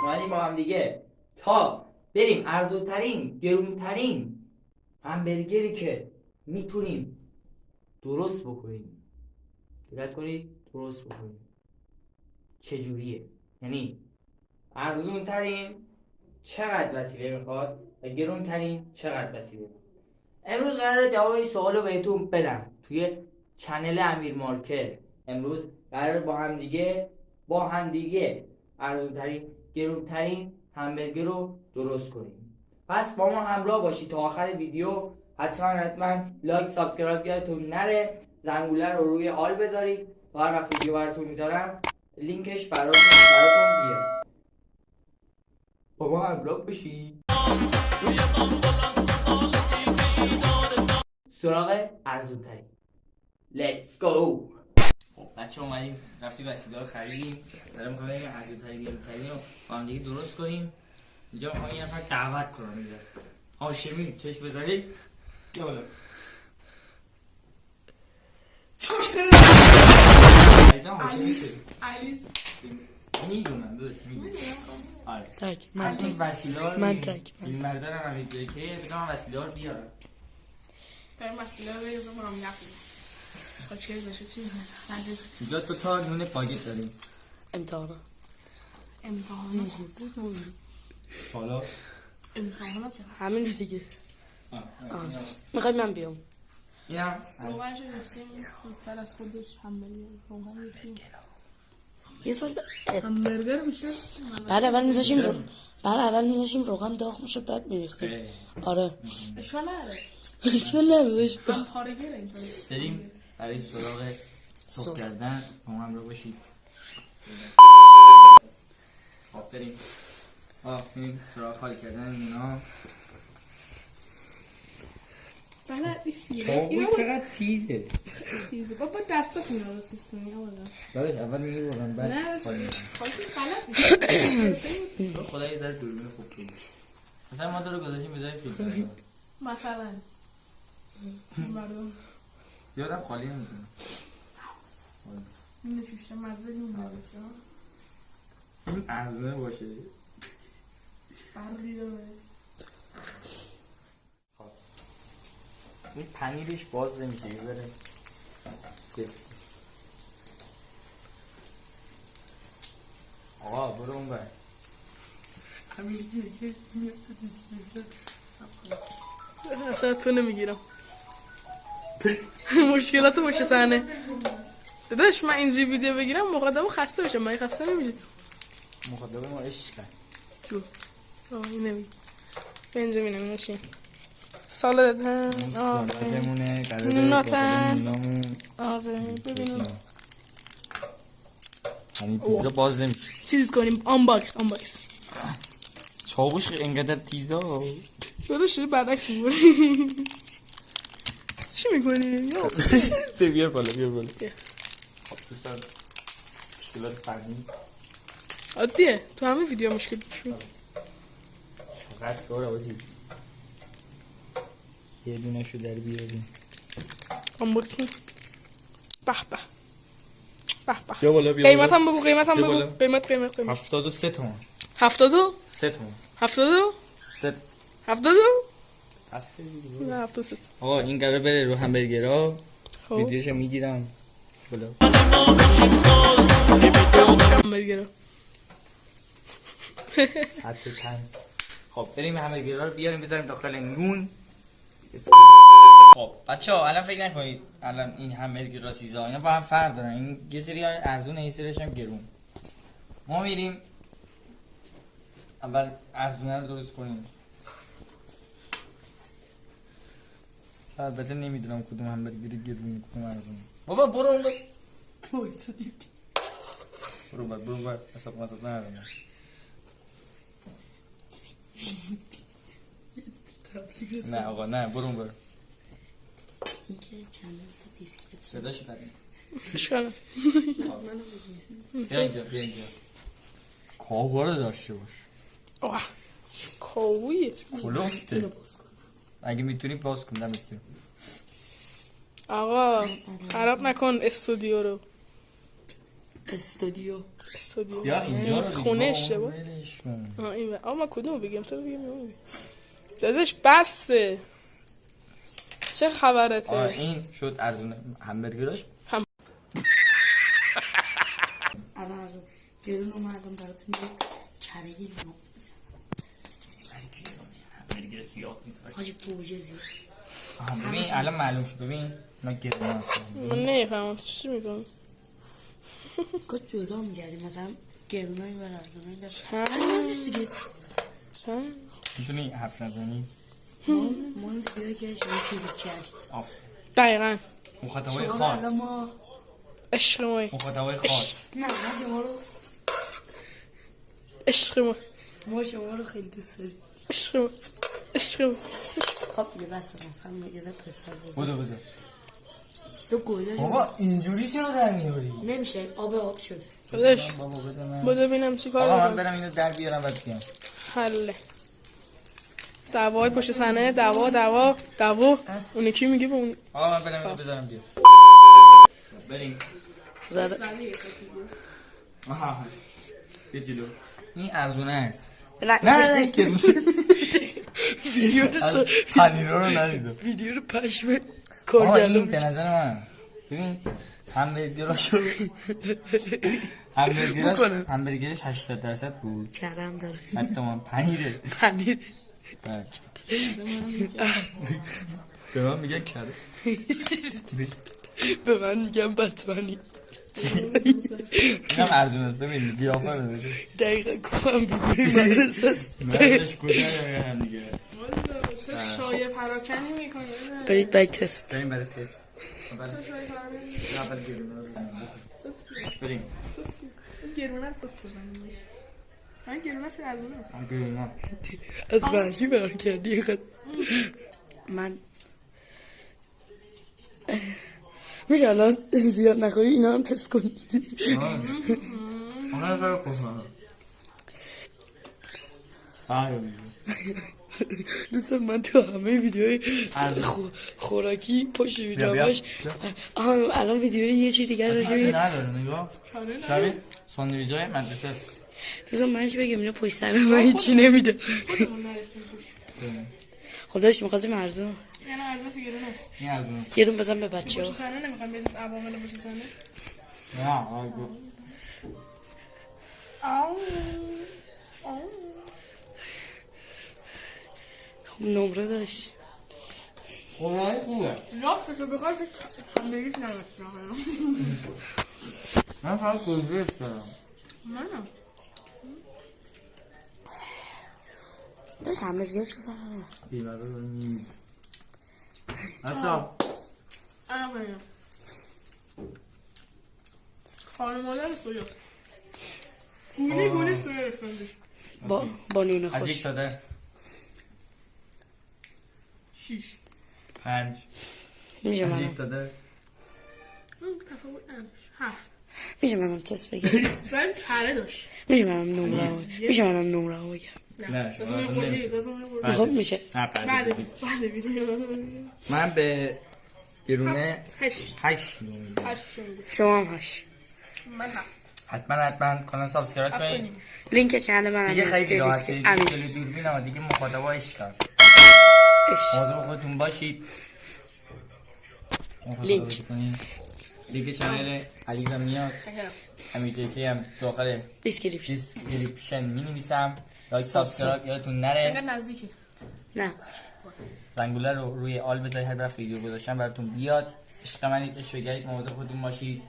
اومدیم با هم دیگه تا بریم ارزونترین گرونترین همبرگری که میتونیم درست بکنیم. دقت کنید، درست بکنیم. چجوریه؟ یعنی ارزونترین چقدر وسیله میخواد و گرونترین چقدر وسیله میخواد. امروز قراره جواب این سوالو بهتون بدم توی چنل امیر مارکت. امروز قراره با هم دیگه ارزونترین گرونترین همبرگر رو درست کنیم. پس با ما همراه باشید تا آخر ویدیو. حتما لایک سابسکرایب یادتون نره، زنگوله رو روی آل بذارید تا هر وقت ویدیو براتون میذارم لینکش براتون بیاد. با ما همراه باشید. سراغ ارزونترین. Let's go. خب بچه اومدیم رفتیم وسیله رو خریدیم. دارم میخوام بگم ارزونترین گرونترین رو با هم دیگه درست کنیم. اینجا میخوام یه نفر دعوت کنم اینجا. هاشمی چشم بذارید. یا بالا. علیس میدونم دوست میدونم. آره تک من وسیله رو من تک این مردارم همین جایی که بگم وسیله رو بیارم. در مسئله رو بگم برام نکنم. چه باشه چی می‌خواد؟ اینجا تو تا نون باگت داریم. امتحانات حالا امتحانات همین دیگه. میخوای من بیام. اینم روغنش ریختیم زودتر از خودش همبرگر روغن ریختیم. یه سال همبرگر میشه. بعد اول میذاشیم روغن داغ میشه بعد میریختیم. آره. اشکال نداره. من پارگیره اینطوری. بریم برای سراغ سرخ کردن. با هم رو باشید. خب بریم. بریم سراغ خالی کردن اینا. بله ایسیه. چقدر تیزه. بابا دستات اینا رو سیز کنی اولا. داداش اول میگیرم بعد خالی غلط میشه. خدایی در دوربین خوب کنید. مثلا ما رو گذاشتیم بذاریم فیلم کنیم. مثلا مردم زیادم خالی نمیکنه. نشوشه مزه نمیشه. این ارزونه باشه. فرقی داره. این پنیرش باز نمیشه یه ذره سفت. آقا برو اون بر اصلا تو نمیگیرم. مشکلاتو باشه سحنه داداش. من اینجوری ویدیو بگیرم مقدمه خسته بشم. من خسته نمیشه. مقدمه ما عشق کرد جو این نمی بنجامین نمیشه سالاد سالادمونه نوناتن. آره ببینم همین پیزا باز نمیشه. چیز کنیم آنباکس چاقوش اینقدر تیزا داداش بعدکش می‌بری. چی می‌کنی؟ بیار بالا خب دوستان مشکلات فنی عادیه تو همه ویدیو مشکل پیش میاد. چقدر کاره آجی. یه دونه‌شو در بیاریم. آنباکسینگ. به بیا بالا قیمتم بگو. قیمت 73 تومن. 73 تومن. 72 اصلا نه 73. آقا این قراره بره رو همبرگرها. ویدیوشو میگیرم بالا همبرگرها سطح تن. خب بریم همبرگرها رو بیاریم بذاریم داخل نون. خب بچه‌ها الان فکر نکنید الان این همبرگر را چیزا اینا با هم فرق دارن. این یه سری ارزونه یه سریش هم گرون. ما میریم اول ارزونه رو درست کنیم. البته نمیدونم کدوم همبرگر گرون کدوم ارزونه. بابا برو اون برو بر حساب ندارم. نه آقا نه برو اون اینکه چنل تا دیسکریپشن صداش بدیم. اشکال بیا اینجا کاهو رو داشته باش. آه کاهویه کلوفته. اگه میتونی باز کن نمیتونی. آقا خراب نکن استودیو رو. استودیو یا اینجا رو خونه اشتباه. این آقا من کدومو بگم تو بگم یا بگم داداش بسه چه خبرته این شد ارزونه همبرگراش الان از گرون اومدم براتون یه چرگی نو همبرگراش یاد نیست حاجی پوجه زیر ببین الان معلوم شد ببین اینا گرونه هستن من نمیفهمم چی میکنم که جدا میگردیم مثلا گرون های برازونه این چند میتونی حرف نزنی ما این ویدیو که شما کلیک کردید آف دقیقا مخاطبای شما خاص الان ما عشق مایی مخاطبای خاص نه ما شما رو عشق ما ما شما رو خیلی دوست داریم عشق ما عشق ما خب دیگه بس مثلا میگه پسر بودو تو گویده بابا اینجوری چرا در میاری نمیشه آب شده داداش بابا بده من بودو ببینم چی کار آقا من میکنم برم اینو در بیارم بعد بیام حله دعوای پشت صحنه دعوا اون کی میگه به اون آقا من برم اینو بذارم بیام بریم زده آها یه جلو این ارزونه است نه که ویدیو رو پنیر رو ندیدم ویدیو رو پشم آقا این کارگردان به نظر من ببین همبرگرش 80% بود کردم داره 100 تومن پنیره پنیر به من میگن کره به من میگم بطمنی اینم ارزونه است ببین قیافه رو بشه دقیقا کنم بیبوری مدرسه است مردش کجا هم دیگه شایه پراکنی میکنه برید بای تست بریم برای تست بریم گرونه اساس بزنیم من گرونه سر ارزونه است از وحشی برار کردی خود من میشه الان زیاد نخوری اینا هم تست کنید اونا رو برای کنم دوستان من تو همه ویدیوهای خوراکی پشت ویدیوهاش الان ویدیوهای یه چی دیگر رو چی نداره نگاه شبیه ساندویج های مدرسه دوستان من چی بگم اینا پشت سر من هیچی نمیده خب داشت میخواستیم ارزون یعنی ارزونه گرونه است این ارزونه یه دون بزن به بچه ها پشت صحنه نمیخوام بدیم عوامل پشت صحنه نه خب نمره داشت خوبه خوبه راستش رو بخواه همبرگیش نگشت من فقط گلگوش دارم منم داشت همبرگرش که فرقه بیمه رو نیم حتی انا بگم خانه مادر سویاست گونه سویا رفتندش با نون از خوش یک تا 10 6 5 میشه از منم یک تا 10 تفاوت نداشت 7 میشه منم تست بگم ولی پره داشت میشه منم نمره رو بگم نه بازم یه خوردی بازم یه خوردی خب میشه نه بعد ویدیو من به گرونه 8 8 میدم 8 شما هم هش من 7 حتما کانال سابسکرایب کنید لینک چنل من دیگه هم خیلی راحته امین دیگه دوربینم دیگه مخاطبا عشقن مواظب خودتون باشید لینک لینک چنل علیزم میاد همین که هم داخل دیسکریپشن دیسکریپشن می نویسم لایک سابسکرایب یادتون نره چقدر نزدیکه نه زنگوله رو روی آل بذارید هر وقت ویدیو گذاشتم براتون بیاد عشق منید عشق بگید مواظب خودتون باشید